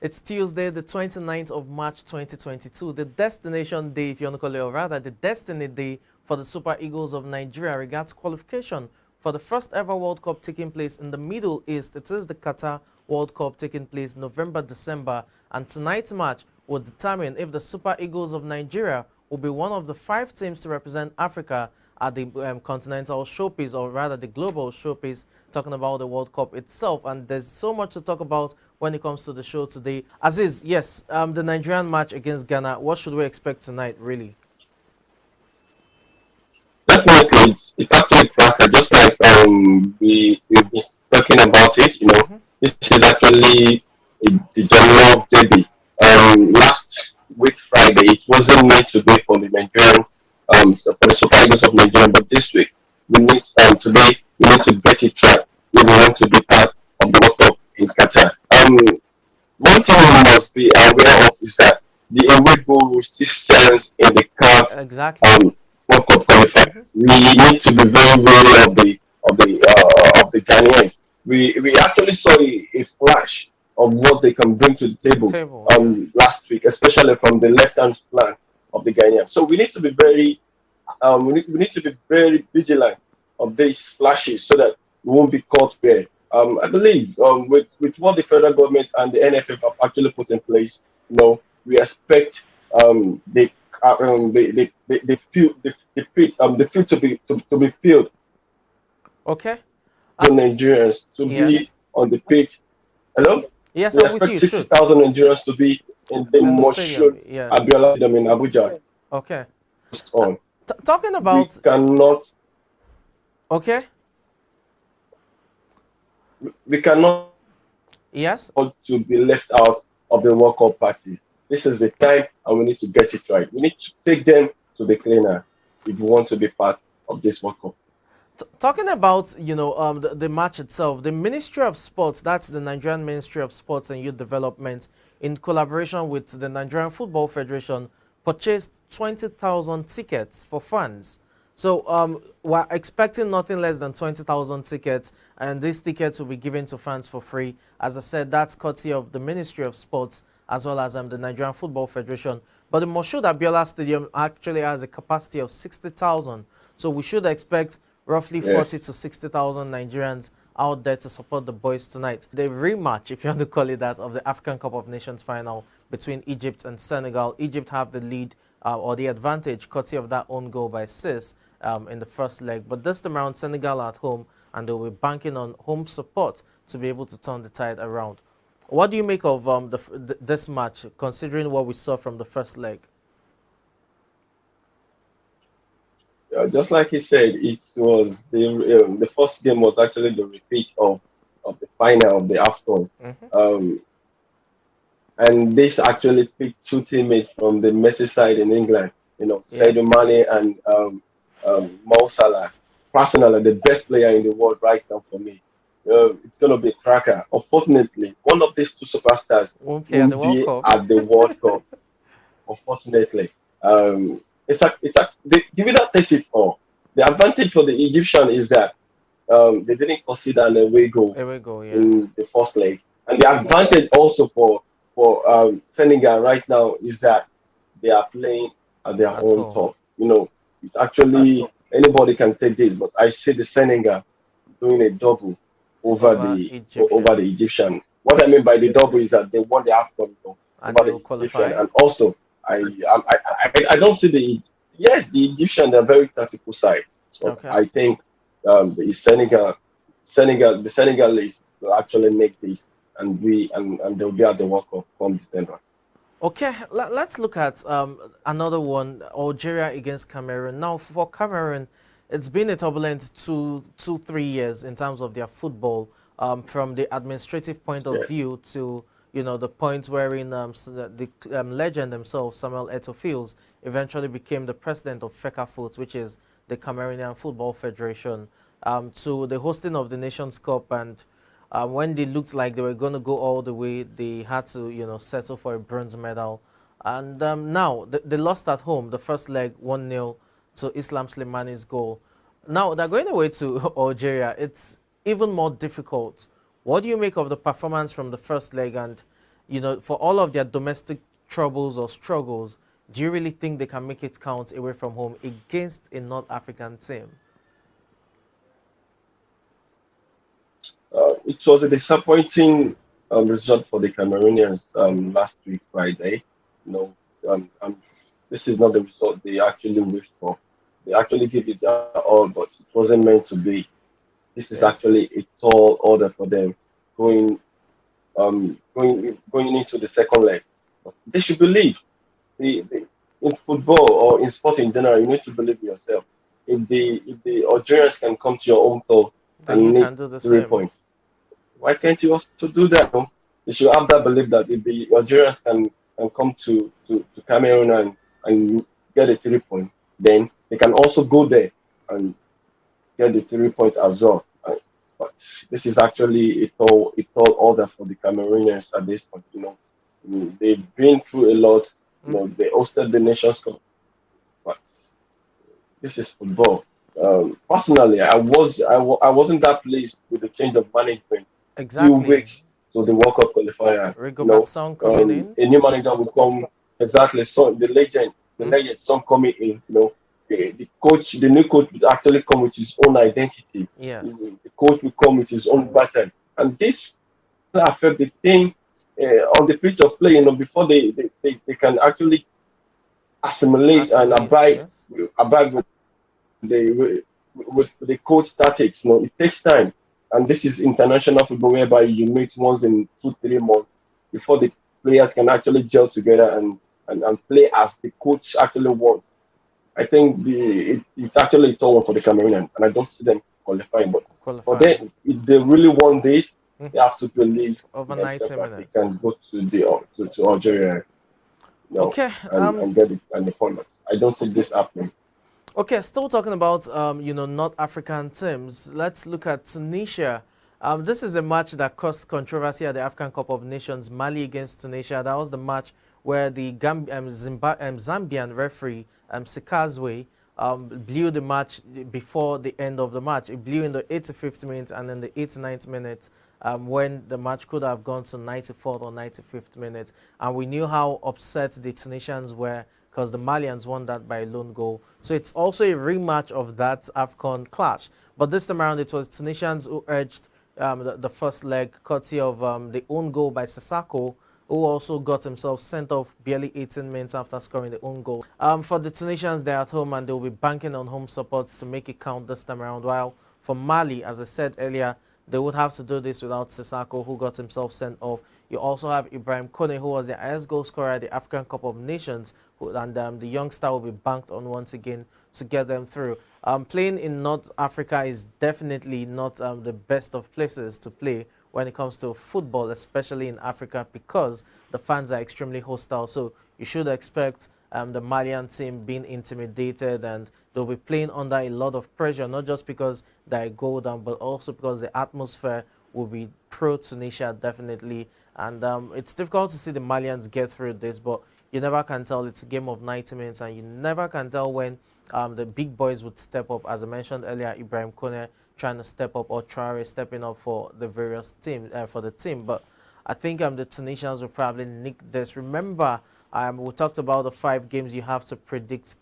It's Tuesday, the 29th of March 2022, the destination day, if you want to call it, or rather the destiny day for the Super Eagles of Nigeria regards qualification for the first ever World Cup taking place in the Middle East. It is the Qatar World Cup taking place November, December, and tonight's match will determine if the Super Eagles of Nigeria will be one of the 5 teams to represent Africa at the continental showpiece, or rather the global showpiece, talking about the World Cup itself. And there's so much to talk about when it comes to the show today. Aziz, yes, the Nigerian match against Ghana, what should we expect tonight, really? Definitely, it's actually cracker. Just like we've been talking about it. This is actually the general debut. Last week Friday, it wasn't meant to be for the Nigerians, for the Super Eagles of Nigeria, but this week today we need to get it right if we want to be part of the World Cup in Qatar. One thing we must be aware of is that the away goal will still stands in the CAF Exactly. World Cup qualifier. We need to be very wary of the Ghanaians. We actually saw a flash of what they can bring to the table last week, especially from the left hand flank of the Ghanaians. So we need to be very we need to be very vigilant of these flashes so that we won't be caught there. I believe with what the federal government and the NFF have actually put in place, we expect the field to be filled. Okay. To Nigerians to be on the pitch. Hello. Yes, we I'm with expect you. 60,000 Nigerians to be in the Moshood Abiola Stadium in Abuja. Okay. On. Talking about. We cannot. Okay. We cannot. Yes. To be left out of the World Cup party. This is the time, and we need to get it right. We need to take them to the cleaner if we want to be part of this World Cup. Talking about, the match itself, the Ministry of Sports, that's the Nigerian Ministry of Sports and Youth Development, in collaboration with the Nigerian Football Federation, purchased 20,000 tickets for fans. So we're expecting nothing less than 20,000 tickets, and these tickets will be given to fans for free. As I said, that's courtesy of the Ministry of Sports as well as the Nigerian Football Federation. But the Moshood Abiola Stadium actually has a capacity of 60,000. So we should expect roughly 40 to 60,000 Nigerians out there to support the boys tonight. The rematch, if you want to call it that, of the African Cup of Nations final between Egypt and Senegal. Egypt have the lead or the advantage, courtesy of that own goal by Sis in the first leg. But this time around, Senegal are at home, and they'll be banking on home support to be able to turn the tide around. What do you make of this match, considering what we saw from the first leg? Just like he said, it was the first game was actually the repeat of the final of the AFCON. And this actually picked 2 teammates from the Messi side in England, Sadio Mane and Mo Salah. Personally, the best player in the world right now for me. It's going to be a cracker. Unfortunately, one of these 2 superstars will be at the World Cup. Unfortunately. The winner takes it all. The advantage for the Egyptian is that they didn't consider an away goal in the first leg. And the advantage also for Senegal right now is that they are playing at their own top. It's actually anybody can take this, but I see the Senegal doing a double over the Egyptian. What I mean by the double is that they won the AFCON over the Egyptian, and also I don't see the Egyptian, they're very tactical side. So I think the Senegalese will actually make this, and they'll be at the World Cup come December. Okay, let's look at another one, Algeria against Cameroon. Now, for Cameroon, it's been a turbulent 3 years in terms of their football, from the administrative point of view to the point wherein the legend himself, Samuel Eto'o, eventually became the president of FECAFOOT, which is the Cameroonian Football Federation, to the hosting of the Nations Cup. And when they looked like they were going to go all the way, they had to, settle for a bronze medal. And now they lost at home, the first leg 1-0 to Islam Slimani's goal. Now they're going away to Algeria. It's even more difficult. What do you make of the performance from the first leg? And for all of their domestic troubles or struggles, do you really think they can make it count away from home against a North African team? It was a disappointing result for the Cameroonians last week, Friday. You know, this is not the result they actually wished for. They actually gave it their all, but it wasn't meant to be. This is Yes. actually a tall order for them going going into the second leg. But they should believe. In football or in sport in general, you need to believe in yourself. If the Algerians can come to your own turf Then you and nick can do the three same. points, why can't you also do that? No? You should have that belief that if the Algerians can come to Cameroon and get a 3 point, then they can also go there and get the 3 point as well. But this is actually a tall order for the Cameroonians at this point. They've been through a lot. They hosted the Nations Cup, but this is football. Personally, I wasn't that pleased with the change of management few Exactly. weeks to the World Cup qualifier. Rigobert Song coming in. A new manager will come exactly. So the Mm, legend, some coming in. The new coach will actually come with his own identity. yeah. The coach will come with his own pattern, and this will affect the team on the pitch of play. Before they can actually assimilate and Assimilate. abide Yes. abide with the coach tactics. It takes time, and this is international football whereby you meet once in 2 3 months before the players can actually gel together and play as the coach actually wants. I think it's actually a tough one for the Cameroonian, and I don't see them qualifying. But for Qualifying. them, if they really want this, Mm, they have to believe in over themselves 90 that they minutes. can go to Algeria, Okay. and get it and the point. I don't see this happening. Okay, still talking about North African teams. Let's look at Tunisia. This is a match that caused controversy at the African Cup of Nations, Mali against Tunisia. That was the match where the Zambian referee Sikazwe blew the match before the end of the match. It blew in the 85th minute and then the 89th minute, when the match could have gone to 94th or 95th minute. And we knew how upset the Tunisians were because the Malians won that by a lone goal. So it's also a rematch of that AFCON clash. But this time around, it was Tunisians who urged the first leg, courtesy of the own goal by Sissako, who also got himself sent off barely 18 minutes after scoring the own goal. For the Tunisians, they're at home and they'll be banking on home support to make it count this time around. While for Mali, as I said earlier, they would have to do this without Sissako, who got himself sent off. You also have Ibrahim Kone, who was the highest goal scorer at the African Cup of Nations, and the youngster will be banked on once again to get them through. Playing in North Africa is definitely not the best of places to play when it comes to football, especially in Africa, because the fans are extremely hostile. So you should expect the Malian team being intimidated, and they'll be playing under a lot of pressure, not just because they go down, but also because the atmosphere will be pro Tunisia definitely. And it's difficult to see the Malians get through this, but you never can tell. It's a game of 90 minutes, and you never can tell when the big boys would step up. As I mentioned earlier, Ibrahim Kone trying to step up, or Traore stepping up for the various team for the team. But I think the Tunisians will probably nick this. Remember, we talked about the 5 games you have to predict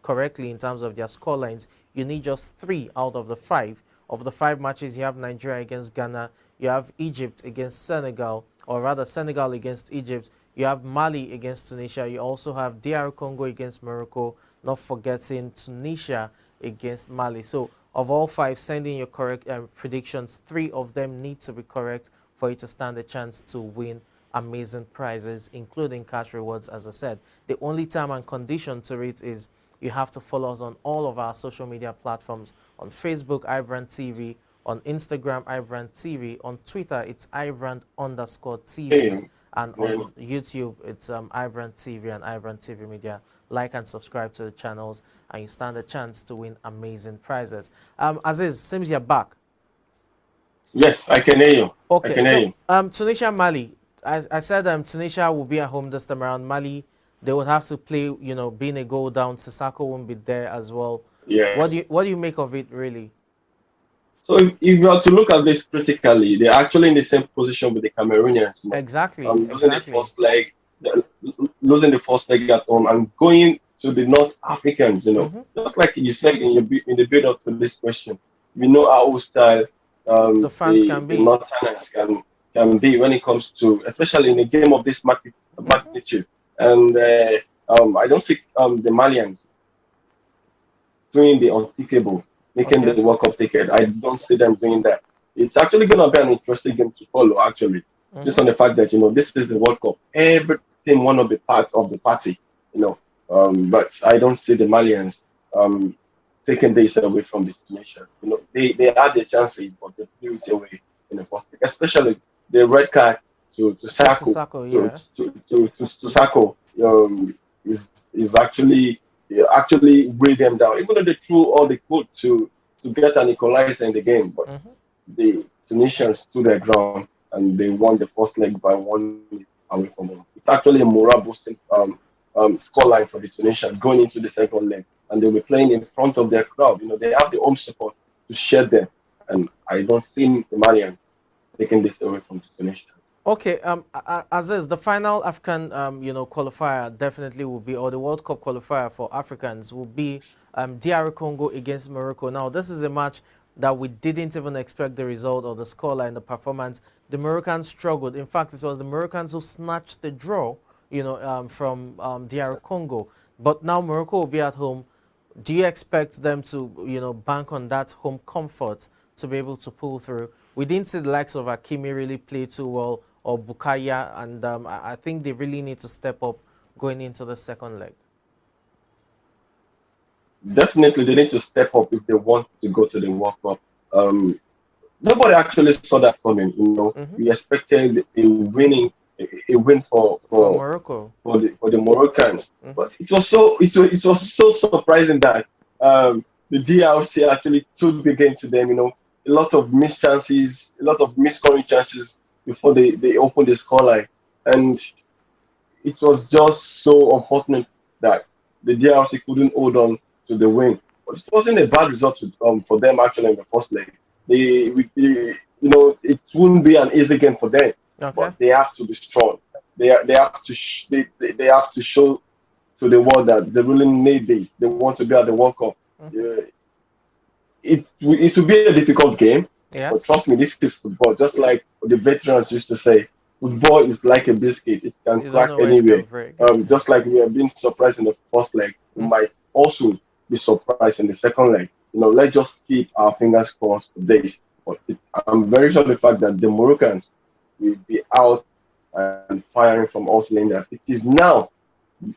correctly in terms of their scorelines. You need just 3 out of the 5. Of the 5 matches, you have Nigeria against Ghana, you have Egypt against Senegal, or rather Senegal against Egypt. You have Mali against Tunisia. You also have DR Congo against Morocco, not forgetting Tunisia against Mali. So of all 5, sending your correct predictions, 3 of them need to be correct for you to stand a chance to win amazing prizes, including cash rewards, as I said. The only time and condition to it is you have to follow us on all of our social media platforms. On Facebook, iBrandTV. On Instagram, iBrandTV. On Twitter, it's iBrand_TV. Hey, And yes. on YouTube, it's iBrandTV and iBrandTV Media. Like and subscribe to the channels, and you stand a chance to win amazing prizes. Aziz, seems you're back. Yes, I can hear you. I Okay, can hear so you. Tunisia, Mali. I said Tunisia will be at home this time around. Mali, they would have to play, being a goal down. Sissako won't be there as well. Yes. What do you make of it, really? So if you are to look at this critically, they're actually in the same position with the Cameroonians, Exactly, losing the exactly. first leg, losing the first leg at home, and going to the North Africans. Mm-hmm. Just like you said in the build up to this question, we know how hostile The fans the can be. Northerners can be when it comes to, especially in a game of this Mm-hmm. magnitude. And I don't see the Malians doing the unthinkable, making the Okay. World Cup ticket. I don't see them doing that. It's actually going to be an interesting game to follow, actually, just Mm-hmm. on the fact that, this is the World Cup. Every team want to be part of the party, you know. But I don't see the Malians um, taking this away from the Tunisia. They had their chances, but they blew it away in the first pick, especially the red card to To Sako, Sissoko, yeah. to Sako is actually actually weigh them down. Even though they threw all they could to get an equalizer in the game, but Mm-hmm. the Tunisians stood their ground and they won the first leg by 1 away from home. It's actually a morale boosting scoreline for the Tunisians going into the second leg, and they'll be playing in front of their crowd. They have the home support to share them, and I don't see the Malians taking this away from the Tunisians. Okay, Aziz, the final African, qualifier definitely will be, or the World Cup qualifier for Africans will be DR Congo against Morocco. Now, this is a match that we didn't even expect the result or the scoreline, the performance. The Moroccans struggled. In fact, it was the Moroccans who snatched the draw, from DR Congo. But now Morocco will be at home. Do you expect them to, bank on that home comfort to be able to pull through? We didn't see the likes of Akimi really play too well, or Bukaya, and I think they really need to step up going into the second leg. Definitely, they need to step up if they want to go to the World Cup. Um, Nobody actually saw that coming. Hmm. We expected a win for For Morocco. for the Moroccans, Hmm. but it was so surprising that the DRC actually took the game to them. A lot of missed chances, a lot of missed scoring chances before they opened the scoreline, and it was just so unfortunate that the DRC couldn't hold on to the win. But it wasn't a bad result for them actually in the first leg. It wouldn't be an easy game for them, Okay. but they have to be strong. They have to they have to show to the world that they really need this. They want to be at the World Cup. Hmm. Uh, it will be a difficult game, but Yes. trust me, this is football. Just like the veterans used to say, football is like a biscuit; it can You don't crack know where it anywhere. can break. Just like we have been surprised in the first leg, we Hmm. might also be surprised in the second leg. Let's just keep our fingers crossed for this. But I'm very sure the fact that the Moroccans will be out and firing from all cylinders. It is now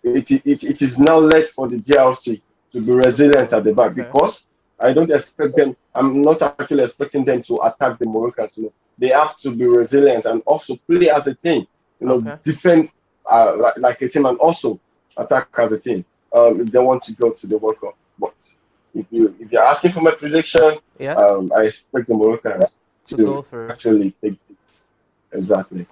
left for the DRC to be To resilient at follow. the back, Okay. because I don't expect them. I'm not actually expecting them to attack the Moroccans. They have to be resilient and also play as a team. Okay. Defend like a team and also attack as a team. If they want to go to the World Cup. But if you're asking for my prediction, Yes. I expect the Moroccans To to go through. actually take it. Exactly.